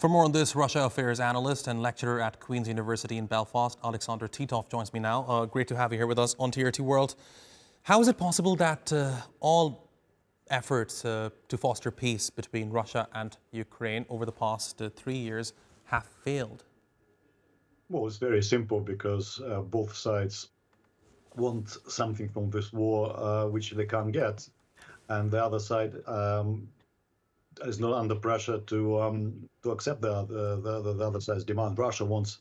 For more on this, Russia affairs analyst and lecturer at Queen's University in Belfast, Alexander Titov joins me now. Great to have you here with us on TRT World. How is it possible that all efforts to foster peace between Russia and Ukraine over the past 3 years have failed? Well, it's very simple because both sides want something from this war which they can't get, and the other side is not under pressure to accept the other side's demand. Russia wants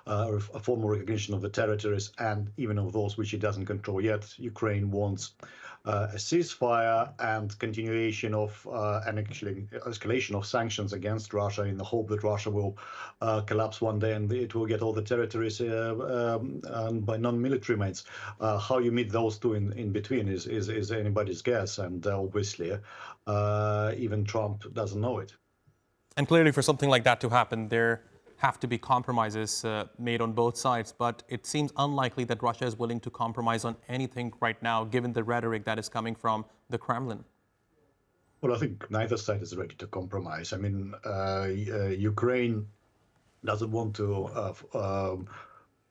a formal recognition of the territories and even of those which it doesn't control yet. Ukraine wants a ceasefire and continuation of and actually escalation of sanctions against Russia in the hope that Russia will collapse one day and it will get all the territories by non-military means. How you meet those two in between is anybody's guess, and obviously even Trump doesn't know it. And clearly for something like that to happen, there have to be compromises made on both sides, but it seems unlikely that Russia is willing to compromise on anything right now, given the rhetoric that is coming from the Kremlin. Well, I think neither side is ready to compromise. I mean, Ukraine doesn't want to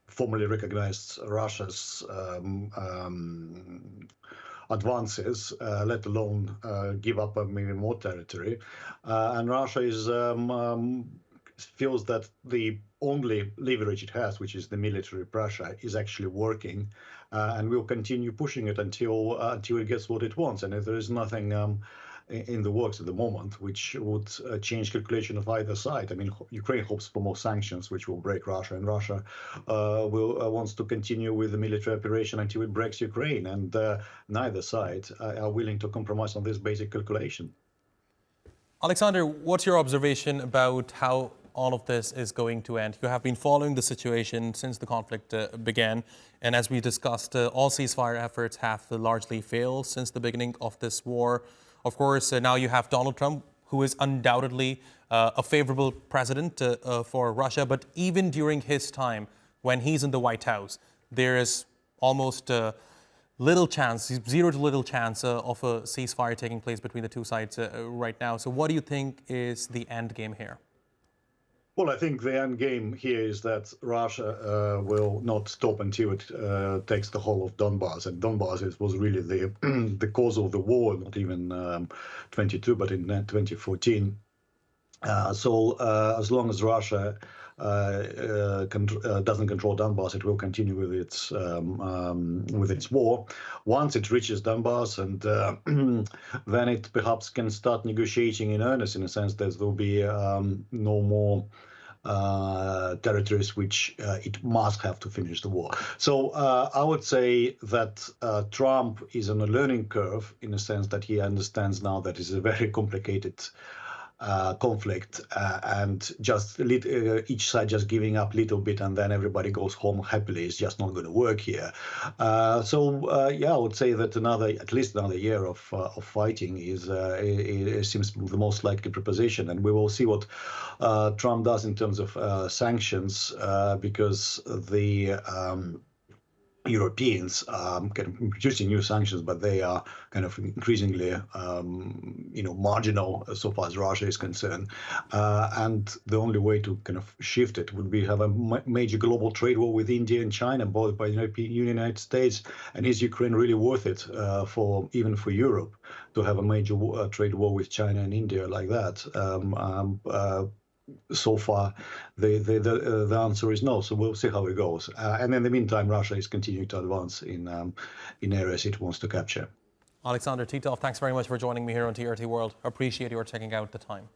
formally recognize Russia's advances, let alone give up maybe more territory. And Russia is feels that the only leverage it has, which is the military pressure, is actually working, and will continue pushing it until it gets what it wants. And if there is nothing in the works at the moment which would change calculation of either side. I mean, Ukraine hopes for more sanctions, which will break Russia, and Russia wants to continue with the military operation until it breaks Ukraine. And neither side are willing to compromise on this basic calculation. Alexander, what's your observation about how all of this is going to end? You have been following the situation since the conflict began, and as we discussed, all ceasefire efforts have largely failed since the beginning of this war. Of course, now you have Donald Trump, who is undoubtedly a favorable president for Russia, but even during his time, when he's in the White House, there is almost little chance, zero to little chance of a ceasefire taking place between the two sides right now. So what do you think is the end game here? Well, I think the end game here is that Russia will not stop until it takes the whole of Donbass. And Donbass was really the cause of the war, not even 22, but in 2014. So as long as Russia doesn't control Donbass, it will continue with its war. Once it reaches Donbass, and then it perhaps can start negotiating in earnest, in a sense that there will be no more territories which it must have to finish the war. So I would say that Trump is on a learning curve, in a sense that he understands now that it's a very complicated conflict, and just each side just giving up a little bit and then everybody goes home happily is just not going to work here. Yeah, I would say that at least another year of fighting seems the most likely proposition, and we will see what Trump does in terms of sanctions, because the Europeans kind of introducing new sanctions, but they are kind of increasingly, marginal so far as Russia is concerned. And the only way to kind of shift it would be have a major global trade war with India and China, both by the European Union and United States. And is Ukraine really worth it even for Europe to have a major trade war with China and India like that? So far, the answer is no. So we'll see how it goes. And in the meantime, Russia is continuing to advance in areas it wants to capture. Alexander Titov, thanks very much for joining me here on TRT World. Appreciate your taking out the time.